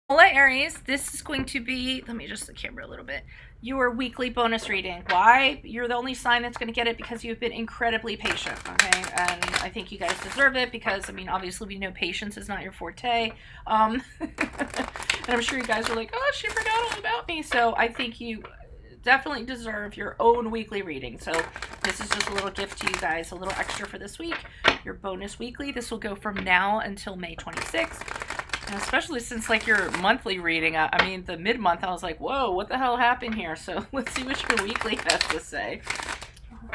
Hola Aries, this is going to be, let me adjust the camera a little bit, your weekly bonus reading. Why? You're the only sign that's going to get it because you've been incredibly patient, okay? And I think you guys deserve it because, I mean, obviously we know patience is not your forte. And I'm sure you guys are like, oh, she forgot all about me. So I think you definitely deserve your own weekly reading. So this is just a little gift to you guys, a little extra for this week, your bonus weekly. This will go from now until May 26th. And especially since like your monthly reading, I mean the mid-month, I was like, whoa, what the hell happened here? So let's see what your weekly has to say.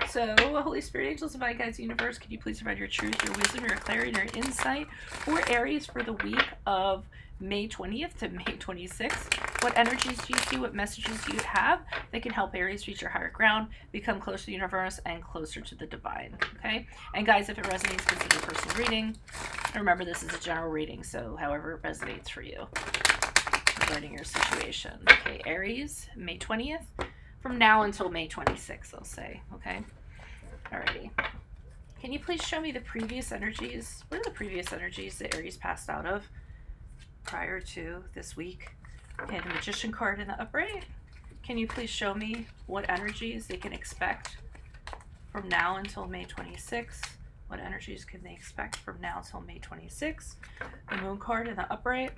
So, Holy Spirit, angels, divine guides, universe, could you please provide your truth, your wisdom, your clarity, and your insight for Aries for the week of May 20th to May 26th? What energies do you see? What messages do you have that can help Aries reach your higher ground, become closer to the universe, and closer to the divine? Okay? And guys, if it resonates, consider a personal reading. And remember, this is a general reading, so however it resonates for you regarding your situation. Okay, Aries, May 20th. From now until May 26th, I'll say. Okay? Alrighty. Can you please show me the previous energies? What are the previous energies that Aries passed out of prior to this week? Okay, the Magician card in the upright. Can you please show me what energies they can expect from now until May 26th? What energies can they expect from now until May 26th? The Moon card in the upright.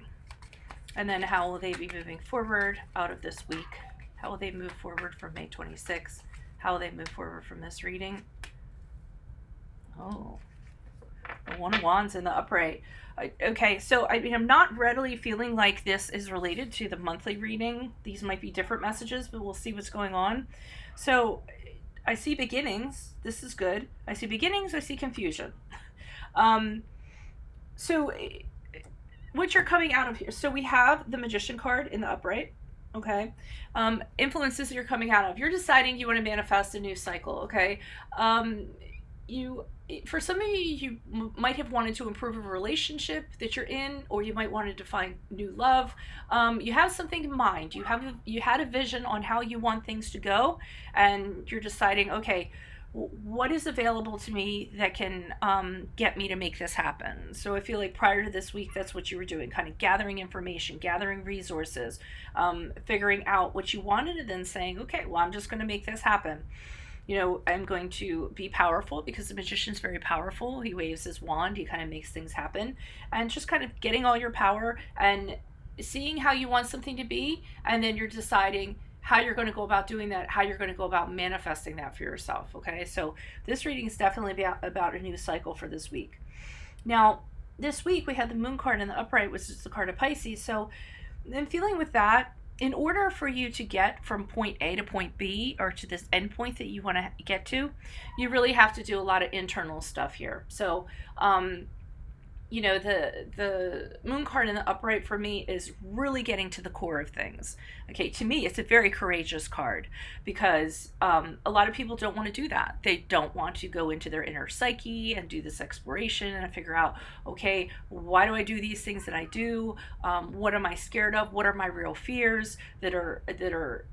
And then how will they be moving forward out of this week? How will they move forward from May 26th? How will they move forward from this reading? Oh, the One of Wands in the upright. Okay, so I mean, I'm not readily feeling like this is related to the monthly reading. These might be different messages, but we'll see what's going on. So I see beginnings. This is good. I see beginnings. I see confusion. So what you're coming out of here. So we have the Magician card in the upright. Okay. Influences that you're coming out of. You're deciding you want to manifest a new cycle. Okay. For some of you might have wanted to improve a relationship that you're in, or you might want to find new love. You have something in mind. You had a vision on how you want things to go, and you're deciding, okay, what is available to me that can get me to make this happen? So I feel like prior to this week, that's what you were doing, kind of gathering information, gathering resources, figuring out what you wanted, and then saying, okay, well, I'm just going to make this happen. You know, I'm going to be powerful because the Magician's very powerful. He waves his wand, he kind of makes things happen, and just kind of getting all your power and seeing how you want something to be, and then you're deciding how you're going to go about doing that, how you're going to go about manifesting that for yourself. Okay, so this reading is definitely about a new cycle for this week. Now, this week we had the Moon card in the upright, which is the card of Pisces. So I'm feeling with that, in order for you to get from point A to point B, or to this end point that you want to get to, you really have to do a lot of internal stuff here. So you know, the Moon card in the upright for me is really getting to the core of things. Okay, to me, it's a very courageous card because a lot of people don't want to do that. They don't want to go into their inner psyche and do this exploration and figure out, okay, why do I do these things that I do? What am I scared of? What are my real fears that are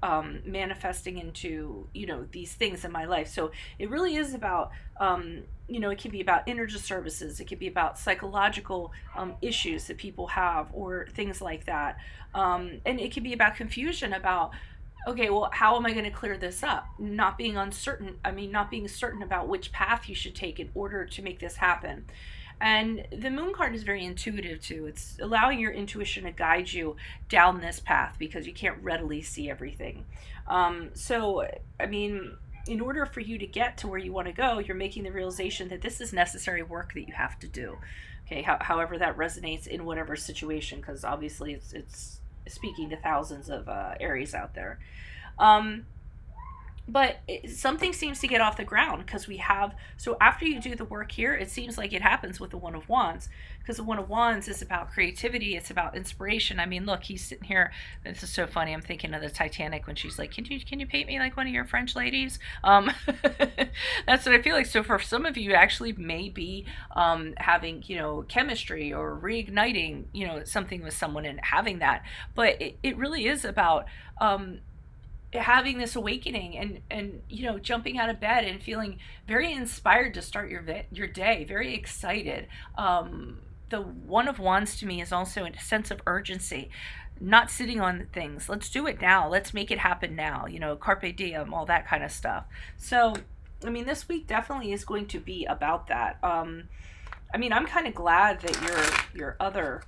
manifesting into, you know, these things in my life? So it really is about you know, it can be about energy services. It could be about psychological issues that people have, or things like that. And it can be about confusion about, okay, well, how am I going to clear this up? Not being uncertain. I mean, not being certain about which path you should take in order to make this happen. And the Moon card is very intuitive too. It's allowing your intuition to guide you down this path because you can't readily see everything. So, I mean, in order for you to get to where you want to go, you're making the realization that this is necessary work that you have to do. Okay, however that resonates in whatever situation, because obviously it's speaking to thousands of Aries out there. But something seems to get off the ground because we have, so after you do the work here, it seems like it happens with the One of Wands, because the One of Wands is about creativity, it's about inspiration. I mean, look, he's sitting here, this is so funny, I'm thinking of the Titanic when she's like, can you paint me like one of your French ladies? That's what I feel like. So for some of you, actually may be having, you know, chemistry or reigniting, you know, something with someone and having that. But it really is about having this awakening and you know, jumping out of bed and feeling very inspired to start your day, very excited. The One of Wands to me is also a sense of urgency. not sitting on things. Let's do it now. Let's make it happen now. You know, carpe diem, all that kind of stuff. So, I mean, this week definitely is going to be about that. I mean, I'm kind of glad that your other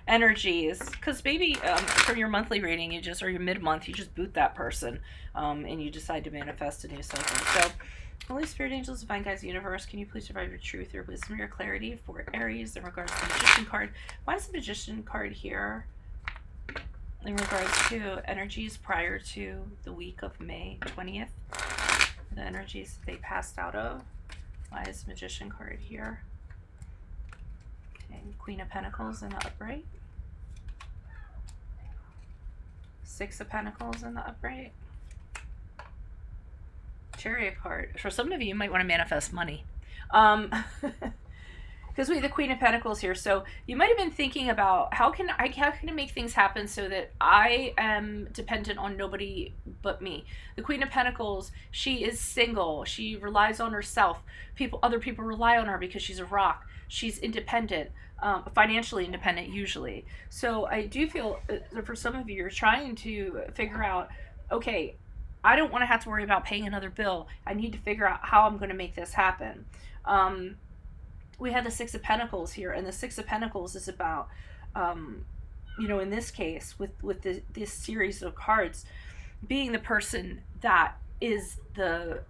energies, because maybe from your monthly reading, you just, or your mid-month, you just boot that person, and you decide to manifest a new cycle. So, Holy Spirit, angels, divine guides, universe, can you please provide your truth, your wisdom, your clarity for Aries in regards to the Magician card? Why is the Magician card here in regards to energies prior to the week of May 20th? The energies they passed out of. Why is the Magician card here? Okay, Queen of Pentacles in the upright. Six of Pentacles in the upright. Chariot card. For some of you, you might want to manifest money. Because we have the Queen of Pentacles here. So you might have been thinking about how can I make things happen so that I am dependent on nobody but me. The Queen of Pentacles, she is single. She relies on herself. Other people rely on her because she's a rock. She's independent, financially independent usually. So I do feel that for some of you, you're trying to figure out, okay, I don't want to have to worry about paying another bill. I need to figure out how I'm going to make this happen. We have the Six of Pentacles here, and the Six of Pentacles is about, you know, in this case, with this series of cards, being the person that is the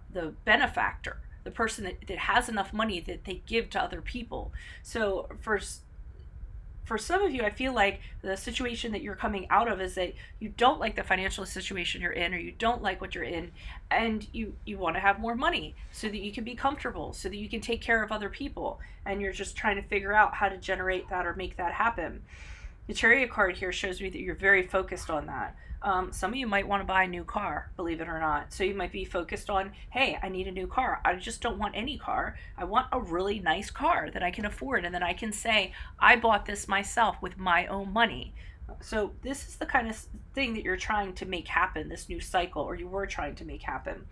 benefactor, the person that has enough money that they give to other people. So for some of you, I feel like the situation that you're coming out of is that you don't like the financial situation you're in, or you don't like what you're in, and you want to have more money so that you can be comfortable, so that you can take care of other people, and you're just trying to figure out how to generate that or make that happen. The Chariot card here shows me that you're very focused on that. Some of you might want to buy a new car, believe it or not. So you might be focused on, hey, I need a new car. I just don't want any car. I want a really nice car that I can afford, and then I can say, I bought this myself with my own money. So this is the kind of thing that you're trying to make happen, this new cycle, or you were trying to make happen.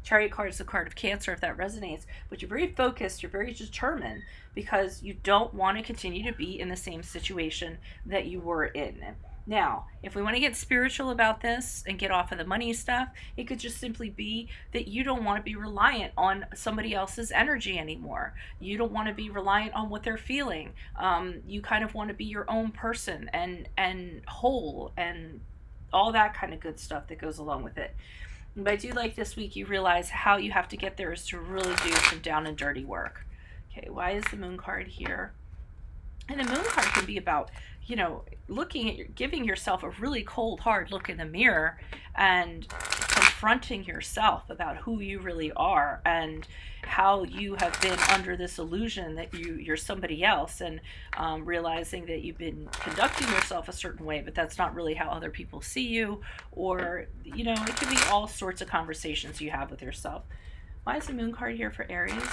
Chariot card is the card of Cancer, if that resonates, but you're very focused, you're very determined, because you don't want to continue to be in the same situation that you were in. Now, if we want to get spiritual about this and get off of the money stuff, it could just simply be that you don't want to be reliant on somebody else's energy anymore. You don't want to be reliant on what they're feeling. You kind of want to be your own person and whole and all that kind of good stuff that goes along with it. But I do like this week you realize how you have to get there is to really do some down and dirty work. Okay, why is the Moon card here? And the Moon card can be about, you know, looking at giving yourself a really cold, hard look in the mirror and confronting yourself about who you really are and how you have been under this illusion that you're somebody else, and realizing that you've been conducting yourself a certain way, but that's not really how other people see you. Or, you know, it can be all sorts of conversations you have with yourself. Why is the Moon card here for Aries?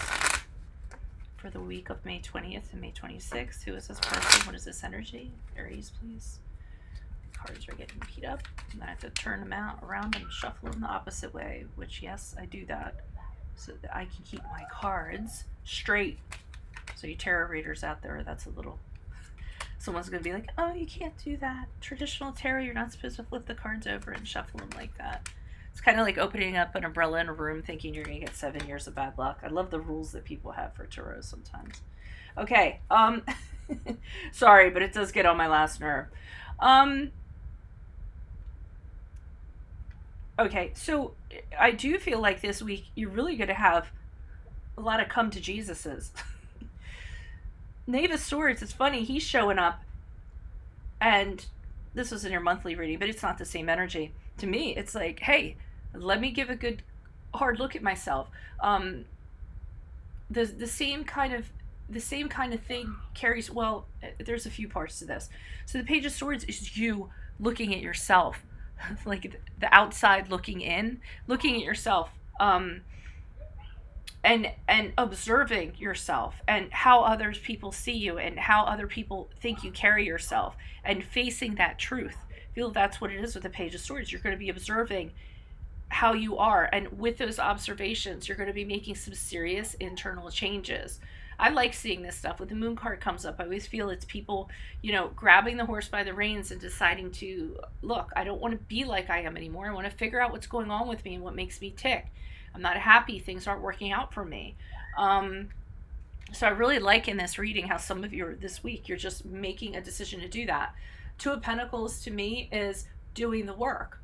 For the week of May 20th and May 26th. Who is this person? What is this energy? Aries, please. The cards are getting beat up, and I have to turn them around and shuffle them the opposite way, which, yes, I do that so that I can keep my cards straight. So you tarot readers out there, that's a little... Someone's going to be like, oh, you can't do that. Traditional tarot, you're not supposed to flip the cards over and shuffle them like that. It's kind of like opening up an umbrella in a room thinking you're going to get 7 years of bad luck. I love the rules that people have for tarot sometimes. Okay. Sorry, but it does get on my last nerve. Okay, so I do feel like this week you're really going to have a lot of come to Jesuses. Knave of Swords, it's funny, he's showing up, and this was in your monthly reading, but it's not the same energy. To me, it's like, hey, let me give a good hard look at myself. The same kind of thing carries, well, there's a few parts to this. So the Page of Swords is you looking at yourself, like the outside looking in, looking at yourself, and observing yourself and how other people see you and how other people think you carry yourself, and facing that truth. I feel that's what it is with the Page of Swords. You're going to be observing how you are, and with those observations, you're going to be making some serious internal changes. I like seeing this stuff. When the moon card comes up, I always feel it's people, grabbing the horse by the reins and deciding to, look, I don't want to be like I am anymore. I want to figure out what's going on with me and what makes me tick. I'm not happy. Things aren't working out for me. So I really like in this reading how some of you this week, you're just making a decision to do that. Two of Pentacles to me is doing the work,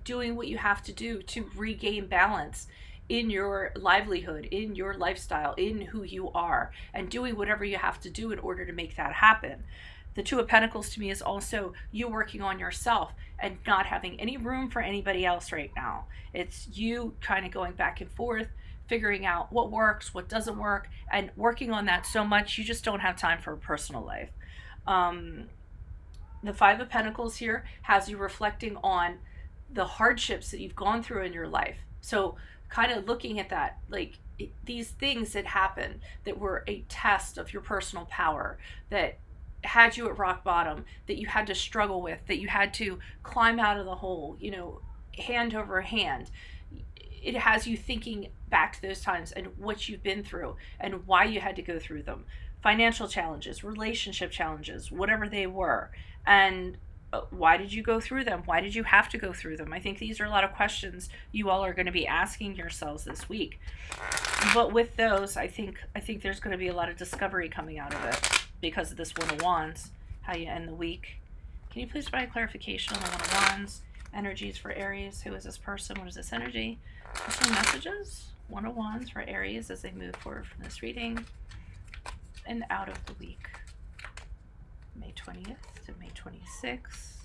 doing what you have to do to regain balance in your livelihood, in your lifestyle, in who you are, and doing whatever you have to do in order to make that happen. The Two of Pentacles to me is also you working on yourself and not having any room for anybody else right now. It's you kind of going back and forth, figuring out what works, what doesn't work, and working on that so much you just don't have time for a personal life. The Five of Pentacles here has you reflecting on the hardships that you've gone through in your life. So kind of looking at that, like these things that happened that were a test of your personal power, that had you at rock bottom, that you had to struggle with, that you had to climb out of the hole, hand over hand. It has you thinking back to those times and what you've been through and why you had to go through them. Financial challenges, relationship challenges, whatever they were. And why did you go through them? Why did you have to go through them? I think these are a lot of questions you all are going to be asking yourselves this week. But with those, I think there's going to be a lot of discovery coming out of it because of this One of Wands, how you end the week. Can you please provide clarification on the One of Wands? Energies for Aries. Who is this person? What is this energy? Some messages. One of Wands for Aries as they move forward from this reading and out of the week. May 20th to May 26th.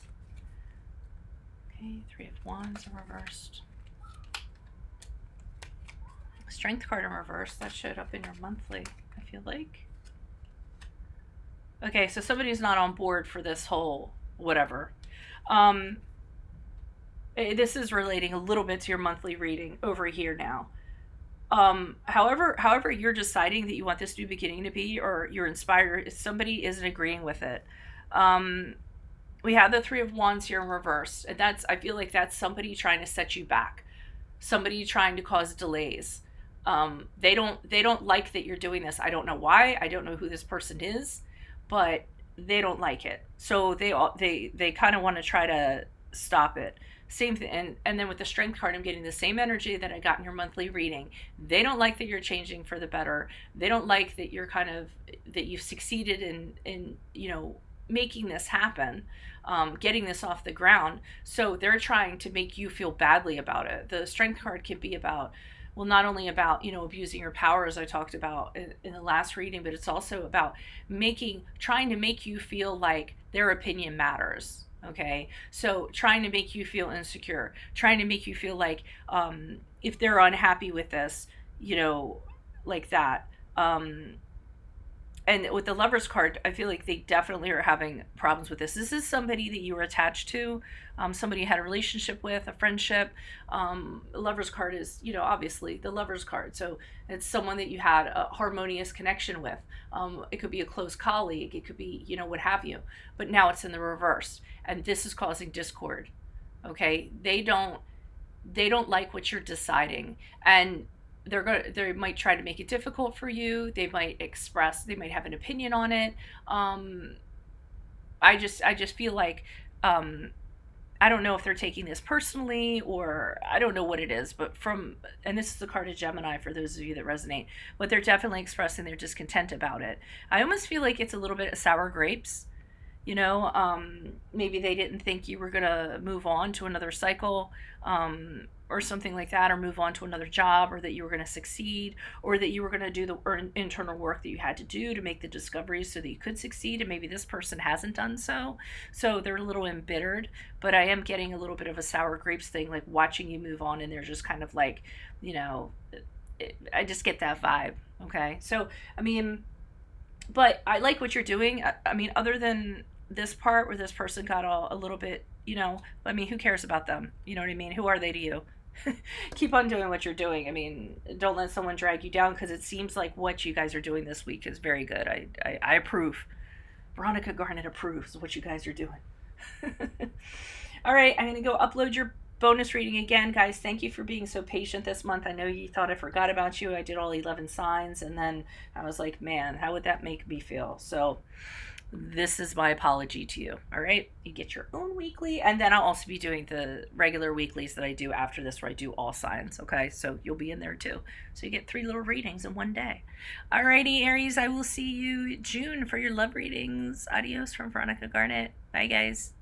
Okay, Three of Wands in reversed. Strength card in reverse. That showed up in your monthly, I feel like. Okay, so somebody's not on board for this whole whatever. This is relating a little bit to your monthly reading over here now. However you're deciding that you want this new beginning to be, or you're inspired, if somebody isn't agreeing with it. We have the Three of Wands here in reverse, and I feel like that's somebody trying to set you back, somebody trying to cause delays. They don't like that you're doing this. I don't know why. I don't know who this person is, but they don't like it. So they kind of want to try to stop it. Same thing, and then with the Strength card, I'm getting the same energy that I got in your monthly reading. They don't like that you're changing for the better. They don't like that you're that you've succeeded in making this happen, getting this off the ground. So they're trying to make you feel badly about it. The Strength card can be about, well, not only about, abusing your power, as I talked about in the last reading, but it's also about trying to make you feel like their opinion matters. Okay, so trying to make you feel insecure, trying to make you feel like if they're unhappy with this, like that. And with the Lovers card, I feel like they definitely are having problems with this. This is somebody that you were attached to, somebody you had a relationship with, a friendship. Lovers card is, obviously the Lovers card. So it's someone that you had a harmonious connection with. It could be a close colleague. It could be, what have you. But now it's in the reverse. And this is causing discord. Okay? They don't like what you're deciding. And they might try to make it difficult for you. They might have an opinion on it. I just feel like, I don't know if they're taking this personally, or I don't know what it is, but and this is the card of Gemini for those of you that resonate, but they're definitely expressing their discontent about it. I almost feel like it's a little bit of sour grapes. Maybe they didn't think you were going to move on to another cycle, or something like that, or move on to another job, or that you were going to succeed, or that you were going to do the internal work that you had to do to make the discoveries so that you could succeed, and maybe this person hasn't done so they're a little embittered. But I am getting a little bit of a sour grapes thing, like watching you move on, and they're just kind of like, I just get that vibe. Okay, so but I like what you're doing. Other than this part where this person got a little bit, who cares about them? You know what I mean? Who are they to you? Keep on doing what you're doing. Don't let someone drag you down, because it seems like what you guys are doing this week is very good. I approve. Veronica Garnett approves of what you guys are doing. All right, I'm going to go upload your bonus reading again, guys. Thank you for being so patient this month. I know you thought I forgot about you. I did all 11 signs, and then I was like, man, how would that make me feel? So this is my apology to you. All right, you get your own weekly, and then I'll also be doing the regular weeklies that I do after this, where I do all signs. Okay, so you'll be in there too, so you get 3 little readings in one day. Alrighty, Aries, I will see you June for your love readings. Adios from Veronica Garnett. Bye, guys.